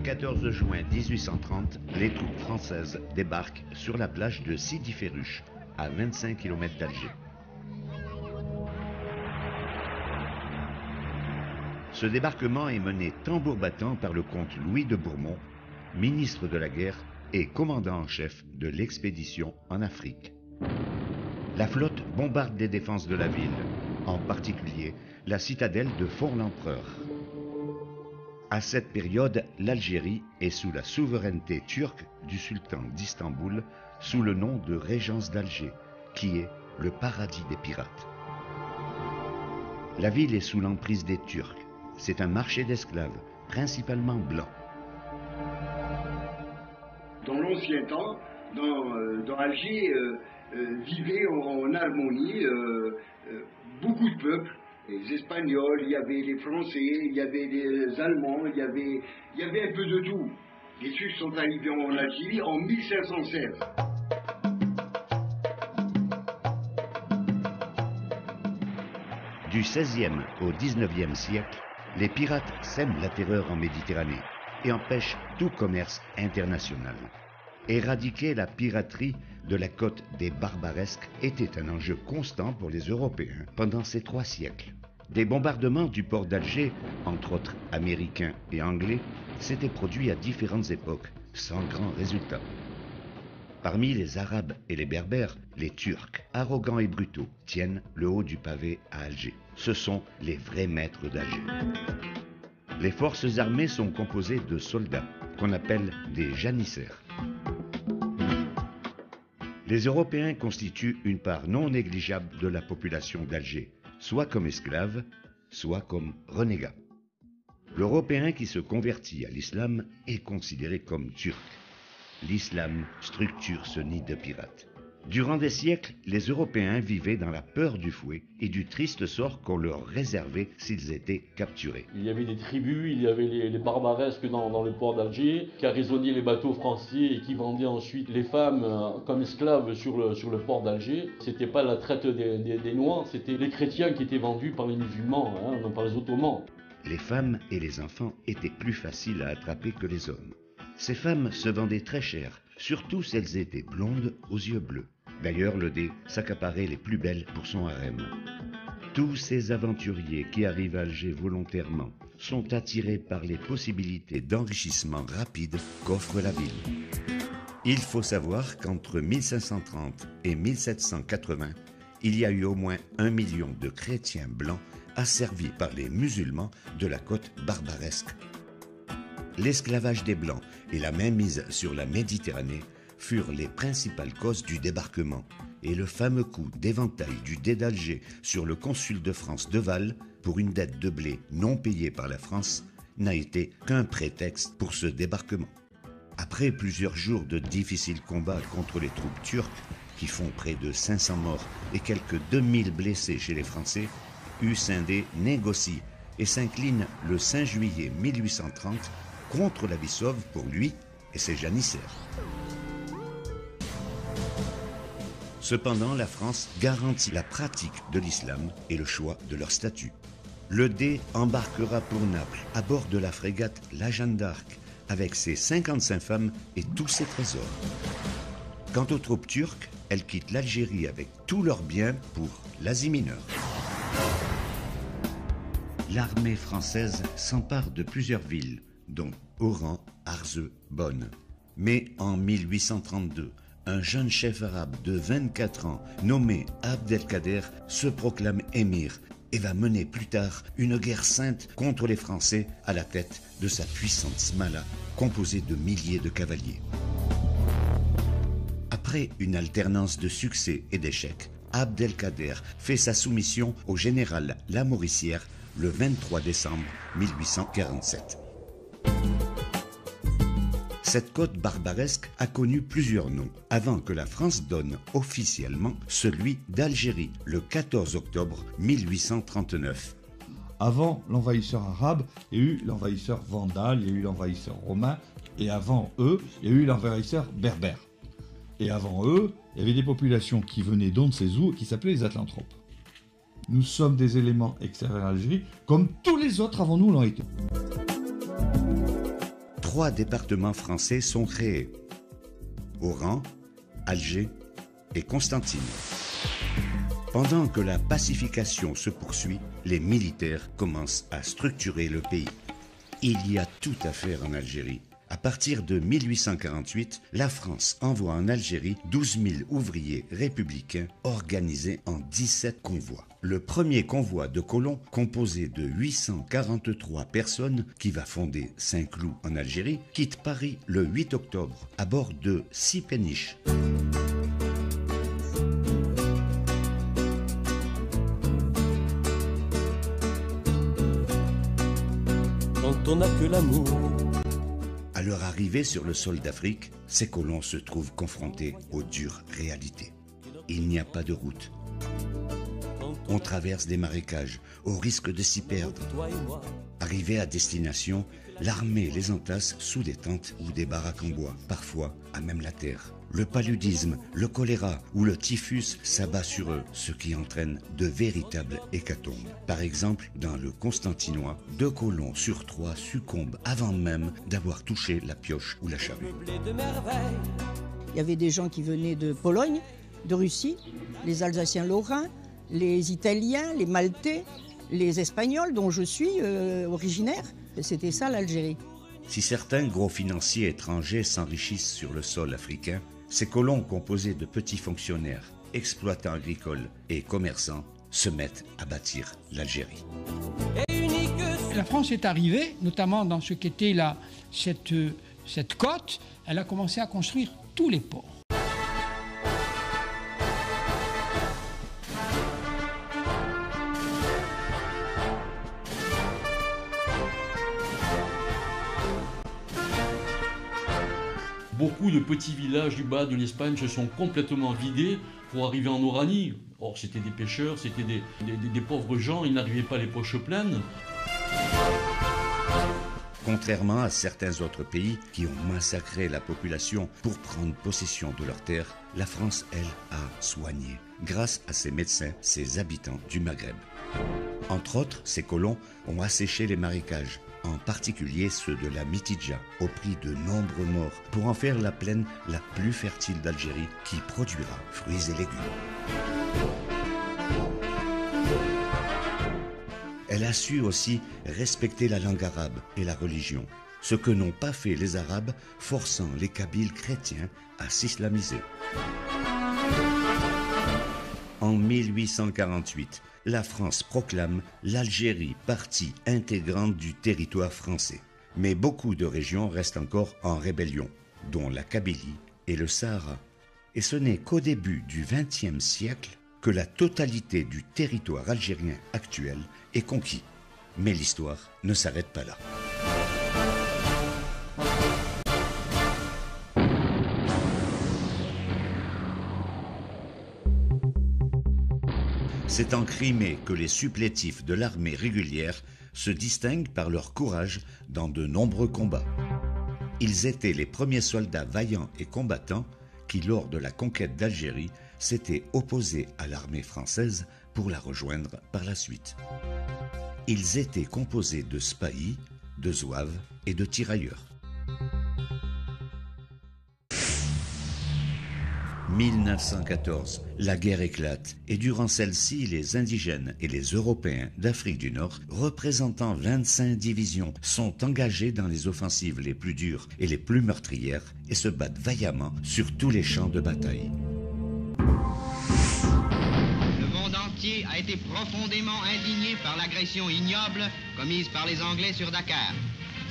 14 juin 1830, les troupes françaises débarquent sur la plage de Sidi Ferruche, à 25 km d'Alger. Ce débarquement est mené tambour battant par le comte Louis de Bourmont, ministre de la guerre et commandant en chef de l'expédition en Afrique. La flotte bombarde les défenses de la ville, en particulier la citadelle de Fort-l'Empereur. À cette période, l'Algérie est sous la souveraineté turque du sultan d'Istanbul, sous le nom de Régence d'Alger, qui est le paradis des pirates. La ville est sous l'emprise des Turcs. C'est un marché d'esclaves, principalement blancs. Dans l'ancien temps, dans Alger, vivaient en harmonie beaucoup de peuples. Les Espagnols, il y avait les Français, il y avait les Allemands, il y avait un peu de tout. Les Turcs sont arrivés en Algérie en 1516. Du XVIe au XIXe siècle, les pirates sèment la terreur en Méditerranée et empêchent tout commerce international. Éradiquer la piraterie de la côte des Barbaresques était un enjeu constant pour les Européens pendant ces 3 siècles. Des bombardements du port d'Alger, entre autres américains et anglais, s'étaient produits à différentes époques, sans grand résultat. Parmi les Arabes et les Berbères, les Turcs, arrogants et brutaux, tiennent le haut du pavé à Alger. Ce sont les vrais maîtres d'Alger. Les forces armées sont composées de soldats, qu'on appelle des janissaires. Les Européens constituent une part non négligeable de la population d'Alger, soit comme esclaves, soit comme renégats. L'Européen qui se convertit à l'islam est considéré comme turc. L'islam structure ce nid de pirates. Durant des siècles, les Européens vivaient dans la peur du fouet et du triste sort qu'on leur réservait s'ils étaient capturés. Il y avait des tribus, il y avait les barbaresques dans le port d'Alger, qui arraisonnaient les bateaux français et qui vendaient ensuite les femmes comme esclaves sur le port d'Alger. C'était pas la traite des Noirs, c'était les chrétiens qui étaient vendus par les musulmans, non par les Ottomans. Les femmes et les enfants étaient plus faciles à attraper que les hommes. Ces femmes se vendaient très cher, surtout si elles étaient blondes aux yeux bleus. D'ailleurs, le dé s'accaparait les plus belles pour son harem. Tous ces aventuriers qui arrivent à Alger volontairement sont attirés par les possibilités d'enrichissement rapide qu'offre la ville. Il faut savoir qu'entre 1530 et 1780, il y a eu au moins 1 million de chrétiens blancs asservis par les musulmans de la côte barbaresque. L'esclavage des Blancs et la mainmise sur la Méditerranée furent les principales causes du débarquement, et le fameux coup d'éventail du dé d'Alger sur le consul de France Deval pour une dette de blé non payée par la France n'a été qu'un prétexte pour ce débarquement. Après plusieurs jours de difficiles combats contre les troupes turques, qui font près de 500 morts et quelques 2000 blessés chez les Français, Hussein-D négocie et s'incline le 5 juillet 1830 contre la vie sauve pour lui et ses janissaires. Cependant, la France garantit la pratique de l'islam et le choix de leur statut. Le Dé embarquera pour Naples à bord de la frégate La Jeanne d'Arc avec ses 55 femmes et tous ses trésors. Quant aux troupes turques, elles quittent l'Algérie avec tous leurs biens pour l'Asie mineure. L'armée française s'empare de plusieurs villes, dont Oran, Arzeu, Bonn. Mais en 1832, un jeune chef arabe de 24 ans, nommé Abdelkader, se proclame émir et va mener plus tard une guerre sainte contre les Français à la tête de sa puissante smala, composée de milliers de cavaliers. Après une alternance de succès et d'échecs, Abdelkader fait sa soumission au général Lamoricière le 23 décembre 1847. Cette côte barbaresque a connu plusieurs noms avant que la France donne officiellement celui d'Algérie le 14 octobre 1839. Avant l'envahisseur arabe, il y a eu l'envahisseur vandale, il y a eu l'envahisseur romain, et avant eux, il y a eu l'envahisseur berbère. Et avant eux, il y avait des populations qui venaient d'on ne sait où, qui s'appelaient les Atlanthropes. Nous sommes des éléments extérieurs à l'Algérie, comme tous les autres avant nous l'ont été. 3 départements français sont créés: Oran, Alger et Constantine. Pendant que la pacification se poursuit, les militaires commencent à structurer le pays. Il y a tout à faire en Algérie. À partir de 1848, la France envoie en Algérie 12 000 ouvriers républicains organisés en 17 convois. Le premier convoi de colons, composé de 843 personnes, qui va fonder Saint-Cloud en Algérie, quitte Paris le 8 octobre à bord de 6 péniches. Quand on n'a que l'amour. À leur arrivée sur le sol d'Afrique, ces colons se trouvent confrontés aux dures réalités. Il n'y a pas de route. On traverse des marécages, au risque de s'y perdre. Arrivés à destination, l'armée les entasse sous des tentes ou des baraques en bois, parfois à même la terre. Le paludisme, le choléra ou le typhus s'abat sur eux, ce qui entraîne de véritables hécatombes. Par exemple, dans le Constantinois, 2 colons sur 3 succombent avant même d'avoir touché la pioche ou la charrue. Il y avait des gens qui venaient de Pologne, de Russie, les Alsaciens lorrains, les Italiens, les Maltais, les Espagnols, dont je suis originaire. C'était ça l'Algérie. Si certains gros financiers étrangers s'enrichissent sur le sol africain, ces colons composés de petits fonctionnaires, exploitants agricoles et commerçants se mettent à bâtir l'Algérie. La France est arrivée, notamment dans ce qu'était cette côte, elle a commencé à construire tous les ports. Beaucoup de petits villages du bas de l'Espagne se sont complètement vidés pour arriver en Oranie. Or, c'était des pêcheurs, c'était des pauvres gens, ils n'arrivaient pas les poches pleines. Contrairement à certains autres pays qui ont massacré la population pour prendre possession de leurs terres, la France, elle, a soigné, grâce à ses médecins, ses habitants du Maghreb. Entre autres, ces colons ont asséché les marécages, en particulier ceux de la Mitidja, au prix de nombreux morts, pour en faire la plaine la plus fertile d'Algérie qui produira fruits et légumes. Elle a su aussi respecter la langue arabe et la religion, ce que n'ont pas fait les Arabes, forçant les Kabyles chrétiens à s'islamiser. En 1848, la France proclame l'Algérie partie intégrante du territoire français. Mais beaucoup de régions restent encore en rébellion, dont la Kabylie et le Sahara. Et ce n'est qu'au début du XXe siècle que la totalité du territoire algérien actuel est conquis. Mais l'histoire ne s'arrête pas là. C'est en Crimée que les supplétifs de l'armée régulière se distinguent par leur courage dans de nombreux combats. Ils étaient les premiers soldats vaillants et combattants qui, lors de la conquête d'Algérie, s'étaient opposés à l'armée française pour la rejoindre par la suite. Ils étaient composés de spahis, de zouaves et de tirailleurs. 1914, la guerre éclate et durant celle-ci, les indigènes et les Européens d'Afrique du Nord, représentant 25 divisions, sont engagés dans les offensives les plus dures et les plus meurtrières et se battent vaillamment sur tous les champs de bataille. Le monde entier a été profondément indigné par l'agression ignoble commise par les Anglais sur Dakar.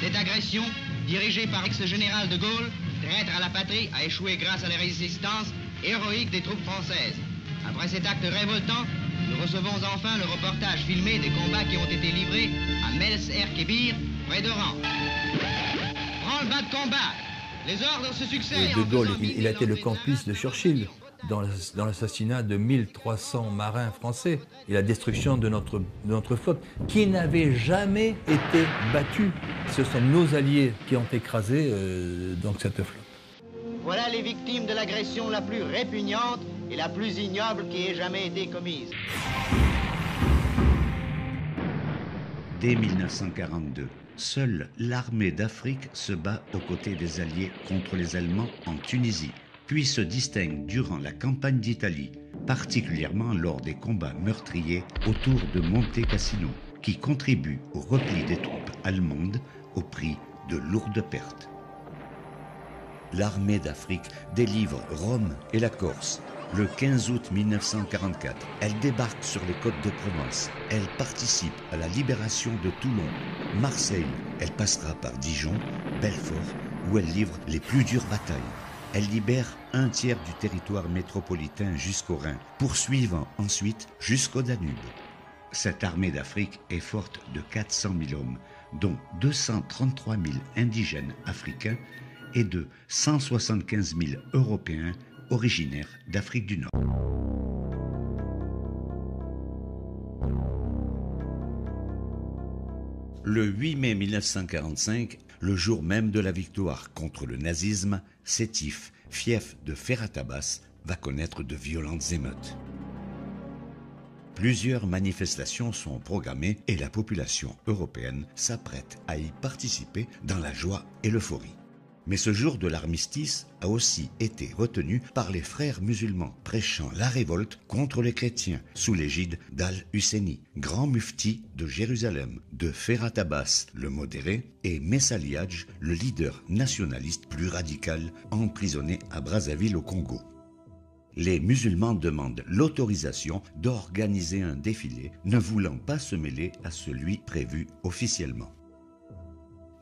Cette agression, dirigée par l'ex-général de Gaulle, traître à la patrie, a échoué grâce à la résistance héroïque des troupes françaises. Après cet acte révoltant, nous recevons enfin le reportage filmé des combats qui ont été livrés à Mels-er-Kébir, près d'Oran. Branle-bas de combat. Les ordres se succèdent. De Gaulle, il a été le complice de Churchill dans l'assassinat de 1300 marins français et la destruction de notre flotte, qui n'avait jamais été battue. Ce sont nos alliés qui ont écrasé donc cette flotte. Voilà les victimes de l'agression la plus répugnante et la plus ignoble qui ait jamais été commise. Dès 1942, seule l'armée d'Afrique se bat aux côtés des Alliés contre les Allemands en Tunisie, puis se distingue durant la campagne d'Italie, particulièrement lors des combats meurtriers autour de Monte Cassino, qui contribue au repli des troupes allemandes au prix de lourdes pertes. L'armée d'Afrique délivre Rome et la Corse. Le 15 août 1944, elle débarque sur les côtes de Provence. Elle participe à la libération de Toulon, Marseille. Elle passera par Dijon, Belfort, où elle livre les plus dures batailles. Elle libère un tiers du territoire métropolitain jusqu'au Rhin, poursuivant ensuite jusqu'au Danube. Cette armée d'Afrique est forte de 400 000 hommes, dont 233 000 indigènes africains et de 175 000 Européens originaires d'Afrique du Nord. Le 8 mai 1945, le jour même de la victoire contre le nazisme, Sétif, fief de Ferhat Abbas, va connaître de violentes émeutes. Plusieurs manifestations sont programmées et la population européenne s'apprête à y participer dans la joie et l'euphorie. Mais ce jour de l'armistice a aussi été retenu par les frères musulmans prêchant la révolte contre les chrétiens sous l'égide d'Al-Husseini, grand mufti de Jérusalem, de Ferhat Abbas, le modéré, et Messaliadj, le leader nationaliste plus radical, emprisonné à Brazzaville au Congo. Les musulmans demandent l'autorisation d'organiser un défilé, ne voulant pas se mêler à celui prévu officiellement.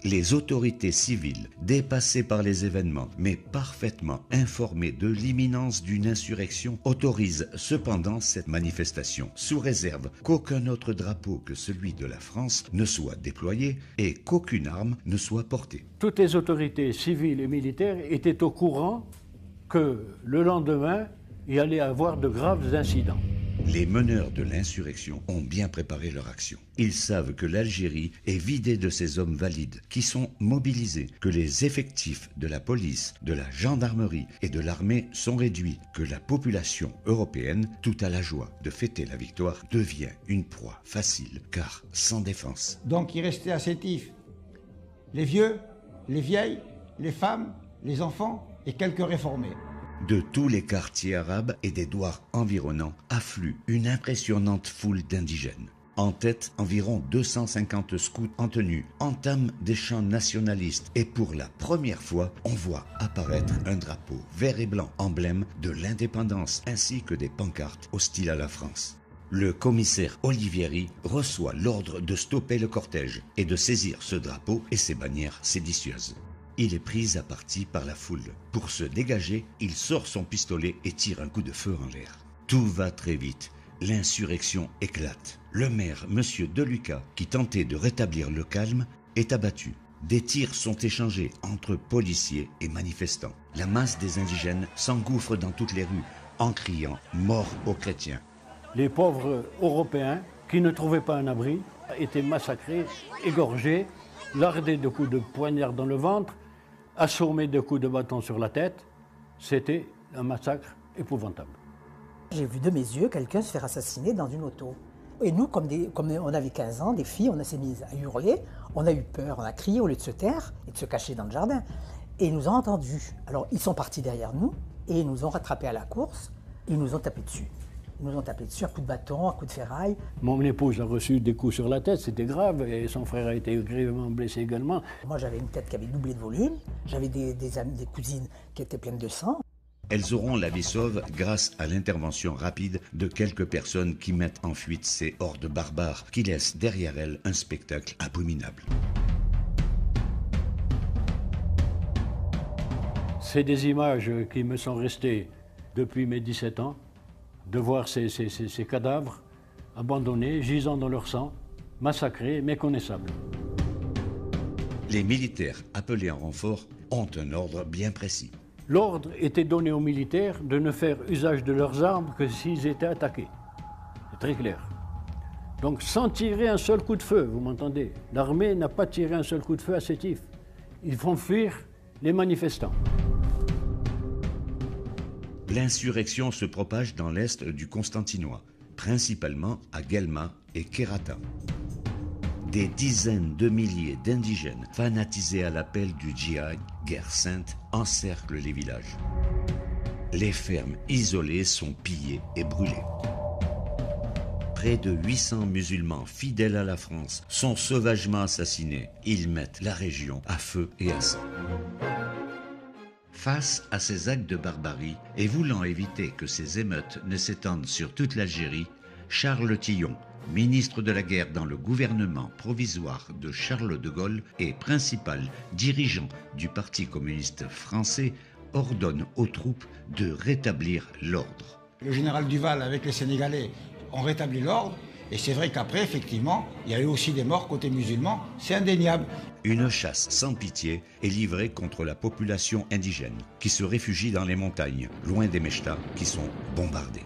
Les autorités civiles, dépassées par les événements, mais parfaitement informées de l'imminence d'une insurrection, autorisent cependant cette manifestation, sous réserve qu'aucun autre drapeau que celui de la France ne soit déployé et qu'aucune arme ne soit portée. Toutes les autorités civiles et militaires étaient au courant que le lendemain, il y allait avoir de graves incidents. Les meneurs de l'insurrection ont bien préparé leur action. Ils savent que l'Algérie est vidée de ses hommes valides, qui sont mobilisés, que les effectifs de la police, de la gendarmerie et de l'armée sont réduits, que la population européenne, tout à la joie de fêter la victoire, devient une proie facile, car sans défense. Donc il restait à Sétif les vieux, les vieilles, les femmes, les enfants et quelques réformés. De tous les quartiers arabes et des douars environnants afflue une impressionnante foule d'indigènes. En tête, environ 250 scouts en tenue entament des chants nationalistes et pour la première fois, on voit apparaître un drapeau vert et blanc, emblème de l'indépendance, ainsi que des pancartes hostiles à la France. Le commissaire Olivieri reçoit l'ordre de stopper le cortège et de saisir ce drapeau et ses bannières séditieuses. Il est pris à partie par la foule. Pour se dégager, il sort son pistolet et tire un coup de feu en l'air. Tout va très vite. L'insurrection éclate. Le maire, M. Deluca, qui tentait de rétablir le calme, est abattu. Des tirs sont échangés entre policiers et manifestants. La masse des indigènes s'engouffre dans toutes les rues en criant « Mort aux chrétiens ». Les pauvres Européens, qui ne trouvaient pas un abri, étaient massacrés, égorgés, lardés de coups de poignard dans le ventre, assommés de coups de bâton sur la tête. C'était un massacre épouvantable. J'ai vu de mes yeux quelqu'un se faire assassiner dans une auto. Et nous, comme on avait 15 ans, des filles, on s'est mises à hurler, on a eu peur, on a crié au lieu de se taire et de se cacher dans le jardin. Et ils nous ont entendus. Alors ils sont partis derrière nous et ils nous ont rattrapés à la course, ils nous ont tapé dessus. Ils nous ont tapé dessus à coups de bâton, à coups de ferraille. Mon épouse a reçu des coups sur la tête, c'était grave, et son frère a été grièvement blessé également. Moi, j'avais une tête qui avait doublé de volume, j'avais des amies, des cousines qui étaient pleines de sang. Elles auront la vie sauve grâce à l'intervention rapide de quelques personnes qui mettent en fuite ces hordes barbares qui laissent derrière elles un spectacle abominable. C'est des images qui me sont restées depuis mes 17 ans. De voir ces cadavres abandonnés, gisant dans leur sang, massacrés, méconnaissables. Les militaires appelés en renfort ont un ordre bien précis. L'ordre était donné aux militaires de ne faire usage de leurs armes que s'ils étaient attaqués. C'est très clair. Donc sans tirer un seul coup de feu, vous m'entendez? L'armée n'a pas tiré un seul coup de feu à Sétif. Ils font fuir les manifestants. L'insurrection se propage dans l'est du Constantinois, principalement à Guelma et Kerata. des dizaines de milliers d'indigènes fanatisés à l'appel du djihad, guerre sainte, encerclent les villages. Les fermes isolées sont pillées et brûlées. Près de 800 musulmans fidèles à la France sont sauvagement assassinés. Ils mettent la région à feu et à sang. Face à ces actes de barbarie et voulant éviter que ces émeutes ne s'étendent sur toute l'Algérie, Charles Tillon, ministre de la guerre dans le gouvernement provisoire de Charles de Gaulle et principal dirigeant du Parti communiste français, ordonne aux troupes de rétablir l'ordre. Le général Duval avec les Sénégalais ont rétabli l'ordre et c'est vrai qu'après, effectivement, il y a eu aussi des morts côté musulman, c'est indéniable. Une chasse sans pitié est livrée contre la population indigène qui se réfugie dans les montagnes, loin des mechtas qui sont bombardés.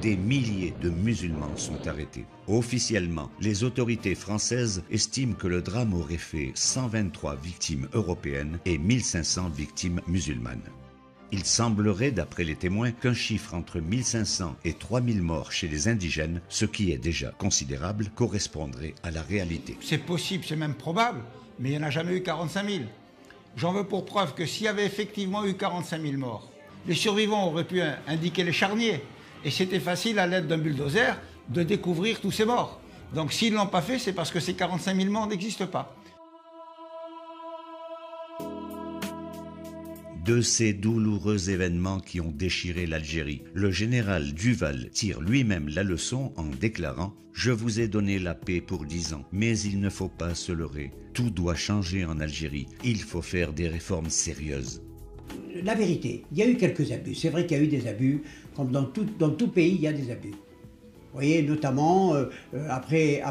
Des milliers de musulmans sont arrêtés. Officiellement, les autorités françaises estiment que le drame aurait fait 123 victimes européennes et 1500 victimes musulmanes. Il semblerait, d'après les témoins, qu'un chiffre entre 1500 et 3000 morts chez les indigènes, ce qui est déjà considérable, correspondrait à la réalité. C'est possible, c'est même probable, mais il n'y en a jamais eu 45 000. J'en veux pour preuve que s'il y avait effectivement eu 45 000 morts, les survivants auraient pu indiquer les charniers. Et c'était facile, à l'aide d'un bulldozer, de découvrir tous ces morts. Donc s'ils ne l'ont pas fait, c'est parce que ces 45 000 morts n'existent pas. De ces douloureux événements qui ont déchiré l'Algérie, le général Duval tire lui-même la leçon en déclarant « Je vous ai donné la paix pour 10 ans, mais il ne faut pas se leurrer. Tout doit changer en Algérie. Il faut faire des réformes sérieuses. » La vérité, il y a eu quelques abus. C'est vrai qu'il y a eu des abus, comme dans tout pays, il y a des abus. Vous voyez, notamment après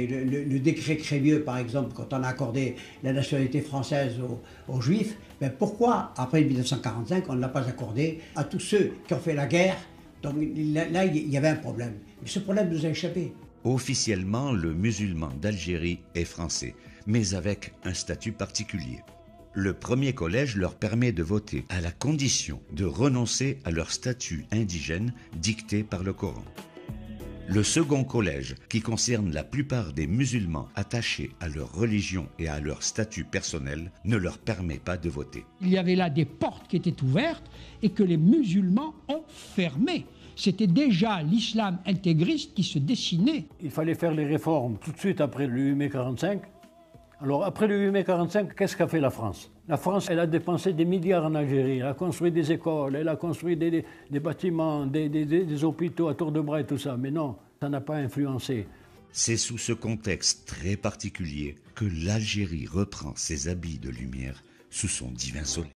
le décret Crémieux, par exemple, quand on a accordé la nationalité française aux Juifs, ben pourquoi, après 1945, on ne l'a pas accordé à tous ceux qui ont fait la guerre? Donc là, il y avait un problème. Mais ce problème nous a échappé. Officiellement, le musulman d'Algérie est français, mais avec un statut particulier. Le premier collège leur permet de voter à la condition de renoncer à leur statut indigène dicté par le Coran. Le second collège, qui concerne la plupart des musulmans attachés à leur religion et à leur statut personnel, ne leur permet pas de voter. Il y avait là des portes qui étaient ouvertes et que les musulmans ont fermées. C'était déjà l'islam intégriste qui se dessinait. Il fallait faire les réformes tout de suite après le 8 mai 1945. Alors après le 8 mai 1945, qu'est-ce qu'a fait la France? La France, elle a dépensé des milliards en Algérie, elle a construit des écoles, elle a construit des bâtiments, des hôpitaux à tour de bras et tout ça. Mais non, ça n'a pas influencé. C'est sous ce contexte très particulier que l'Algérie reprend ses habits de lumière sous son divin soleil.